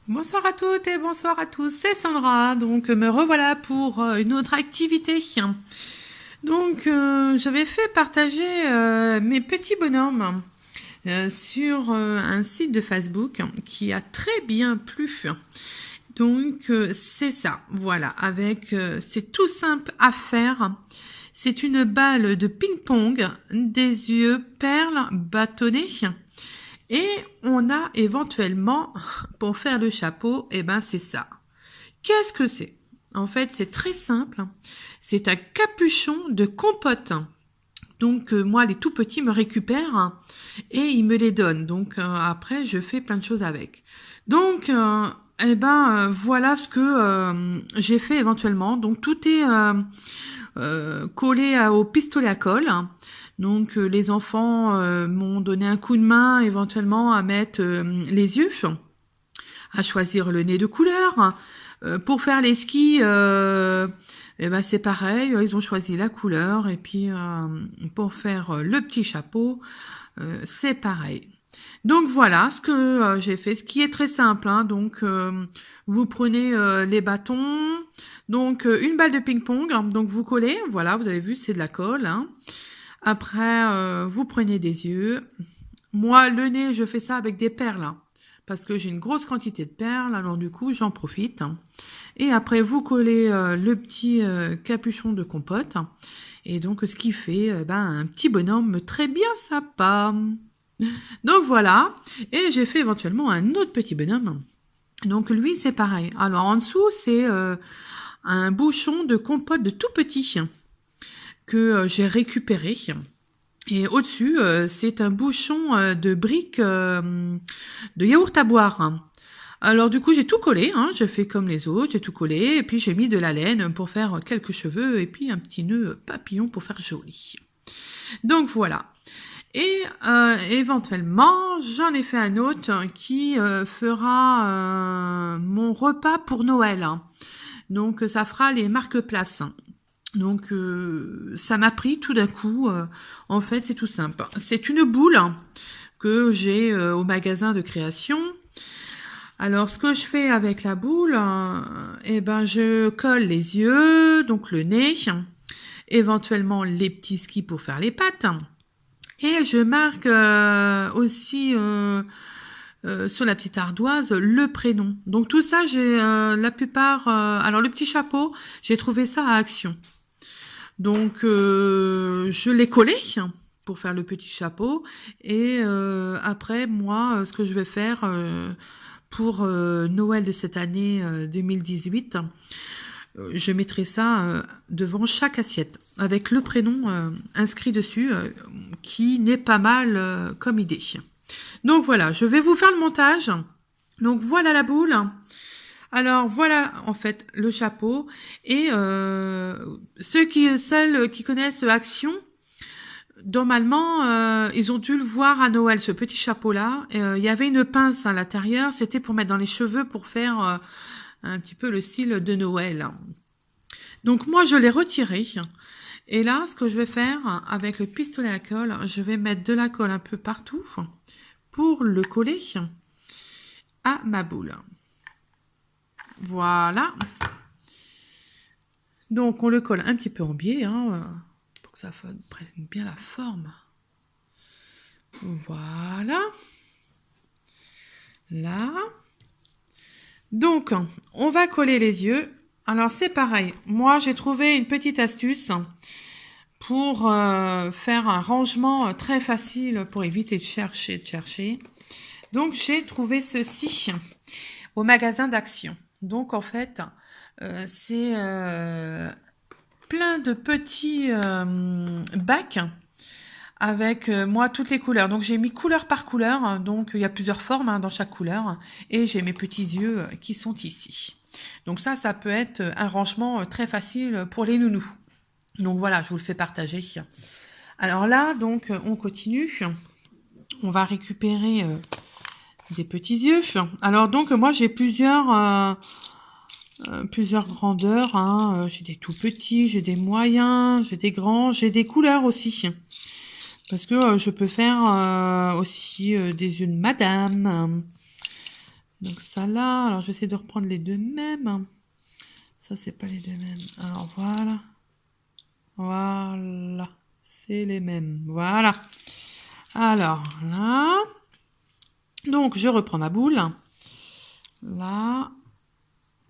Bonsoir à toutes et bonsoir à tous, c'est Sandra, donc me revoilà pour une autre activité. Donc j'avais fait partager mes petits bonhommes sur un site de Facebook qui a très bien plu. Donc c'est ça, voilà, avec c'est tout simple à faire. C'est une balle de ping-pong, des yeux perles bâtonnés. Et on a éventuellement, pour faire le chapeau, eh ben c'est ça. Qu'est-ce que c'est? En fait, c'est très simple. C'est un capuchon de compote. Donc moi, les tout petits me récupèrent et ils me les donnent. Donc après, je fais plein de choses avec. Donc voilà ce que j'ai fait éventuellement. Donc tout est collé au pistolet à colle. Donc les enfants m'ont donné un coup de main éventuellement à mettre les yeux, à choisir le nez de couleur. Pour faire les skis, c'est pareil, ils ont choisi la couleur. Et puis pour faire le petit chapeau, c'est pareil. Donc voilà ce que j'ai fait, ce qui est très simple. Donc vous prenez les bâtons, donc une balle de ping-pong, donc vous collez, voilà, vous avez vu, c'est de la colle. Après, vous prenez des yeux. Moi, le nez, je fais ça avec des perles, parce que j'ai une grosse quantité de perles, alors du coup, j'en profite. Et après, vous collez le petit capuchon de compote. Et donc, ce qui fait un petit bonhomme très bien sympa. Donc voilà, et j'ai fait éventuellement un autre petit bonhomme. Donc lui, c'est pareil. Alors en dessous, c'est un bouchon de compote de tout petit que j'ai récupéré. Et au-dessus, c'est un bouchon de briques de yaourt à boire. Alors du coup, j'ai tout collé, j'ai fait comme les autres, j'ai tout collé, et puis j'ai mis de la laine pour faire quelques cheveux, et puis un petit nœud papillon pour faire joli. Donc voilà. Et éventuellement, j'en ai fait un autre qui fera mon repas pour Noël. Donc ça fera les marque-places. Donc ça m'a pris tout d'un coup. En fait, c'est tout simple. C'est une boule que j'ai au magasin de création. Alors ce que je fais avec la boule, je colle les yeux, donc le nez, éventuellement les petits skis pour faire les pattes. Et je marque aussi sur la petite ardoise le prénom. Donc tout ça, j'ai la plupart... alors le petit chapeau, j'ai trouvé ça à Action. Donc je l'ai collé pour faire le petit chapeau. Et après, moi, ce que je vais faire pour Noël de cette année 2018... je mettrai ça devant chaque assiette avec le prénom inscrit dessus qui n'est pas mal comme idée. Donc voilà, je vais vous faire le montage. Donc voilà la boule. Alors voilà en fait le chapeau et celles qui connaissent Action, normalement ils ont dû le voir à Noël, ce petit chapeau là. Il y avait une pince à l'intérieur, c'était pour mettre dans les cheveux pour faire un petit peu le style de Noël. Donc moi je l'ai retiré. Et là ce que je vais faire avec le pistolet à colle, je vais mettre de la colle un peu partout pour le coller à ma boule. Voilà. Donc on le colle un petit peu en biais pour que ça prenne bien la forme. Voilà. Là. Donc, on va coller les yeux. Alors, c'est pareil. Moi, j'ai trouvé une petite astuce pour faire un rangement très facile pour éviter de chercher. Donc, j'ai trouvé ceci au magasin d'Action. Donc, en fait, c'est plein de petits bacs avec moi toutes les couleurs. Donc j'ai mis couleur par couleur, donc il y a plusieurs formes dans chaque couleur, et j'ai mes petits yeux qui sont ici. Donc ça peut être un rangement très facile pour les nounous. Donc voilà, je vous le fais partager. Alors là, donc on continue. On va récupérer des petits yeux. Alors donc moi j'ai plusieurs grandeurs. J'ai des tout petits, j'ai des moyens, j'ai des grands, j'ai des couleurs aussi. Parce que je peux faire aussi des yeux de madame. Donc ça là, alors je vais essayer de reprendre les deux mêmes. Ça c'est pas les deux mêmes. Alors voilà. Voilà. C'est les mêmes. Voilà. Alors là. Donc je reprends ma boule. Là.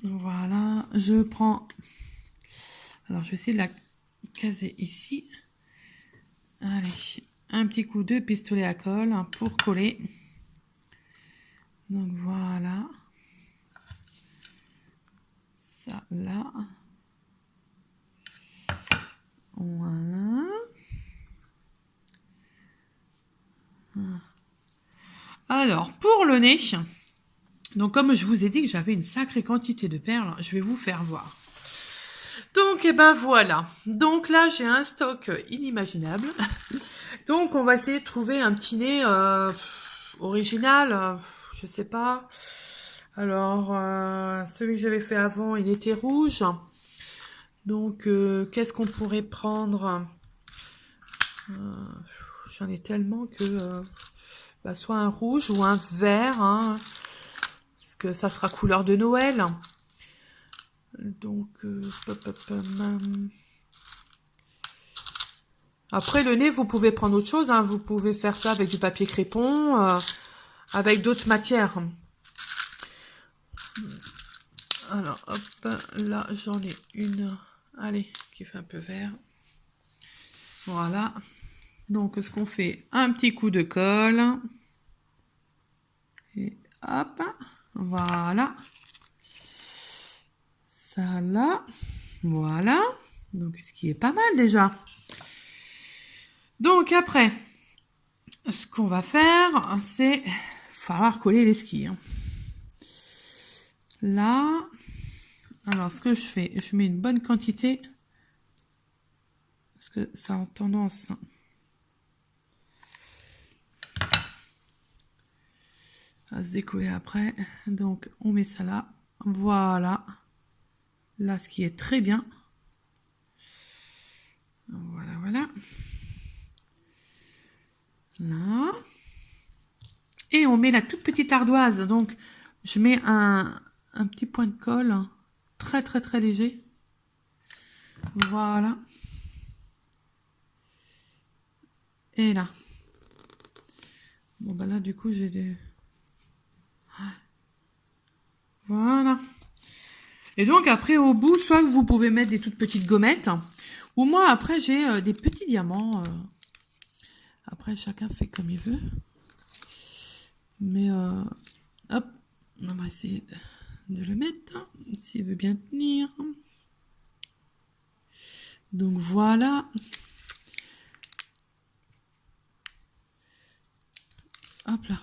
Voilà. Je prends. Alors je vais essayer de la caser ici. Allez. Un petit coup de pistolet à colle pour coller. Donc voilà. Ça là. Voilà. Alors, pour le nez, donc comme je vous ai dit que j'avais une sacrée quantité de perles, je vais vous faire voir. Donc, et ben voilà. Donc là, j'ai un stock inimaginable. Donc, on va essayer de trouver un petit nez original, je sais pas. Alors, celui que j'avais fait avant, il était rouge. Donc, qu'est-ce qu'on pourrait prendre? J'en ai tellement que soit un rouge ou un vert, hein, parce que ça sera couleur de Noël. Donc, après le nez, vous pouvez prendre autre chose, hein, vous pouvez faire ça avec du papier crépon, avec d'autres matières. Alors, hop, là, j'en ai une, allez, qui fait un peu vert. Voilà. Donc, ce qu'on fait, un petit coup de colle. Et hop, voilà. Ça là, voilà. Donc, ce qui est pas mal déjà. Donc, après, ce qu'on va faire, c'est falloir coller les skis. Hein. Là, alors, ce que je fais, je mets une bonne quantité. Parce que ça a tendance... à se décoller après. Donc, on met ça là. Voilà. Là, ce qui est très bien. Voilà, voilà. Là. Et on met la toute petite ardoise. Donc, je mets un petit point de colle. Très, très, très léger. Voilà. Et là. Bon, bah là, du coup, j'ai des... Voilà. Et donc après au bout, soit vous pouvez mettre des toutes petites gommettes, ou moi après j'ai des petits diamants. Après chacun fait comme il veut. Mais hop, on va essayer de le mettre, s'il veut bien tenir. Donc voilà. Hop là.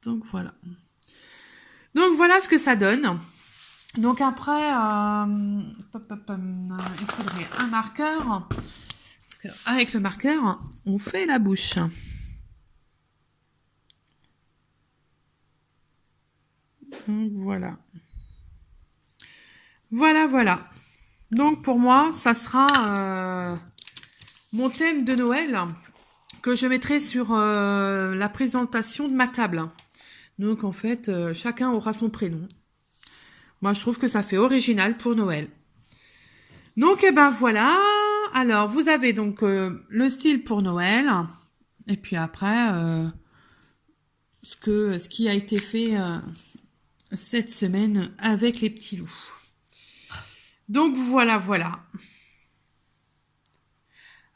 Donc voilà. Donc voilà ce que ça donne. Donc après, il faudrait un marqueur. Parce qu'avec le marqueur, on fait la bouche. Donc voilà. Voilà, voilà. Donc pour moi, ça sera mon thème de Noël que je mettrai sur la présentation de ma table. Donc en fait, chacun aura son prénom. Moi, je trouve que ça fait original pour Noël. Donc, eh ben voilà. Alors, vous avez donc le style pour Noël. Et puis après, ce qui a été fait cette semaine avec les petits loups. Donc, voilà, voilà.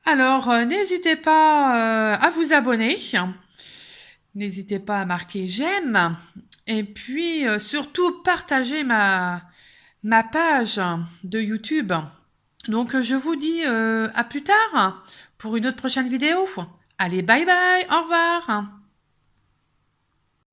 Alors, n'hésitez pas à vous abonner. N'hésitez pas à marquer j'aime. Et puis, surtout, partagez ma page de YouTube. Donc, je vous dis à plus tard pour une autre prochaine vidéo. Allez, bye bye, au revoir.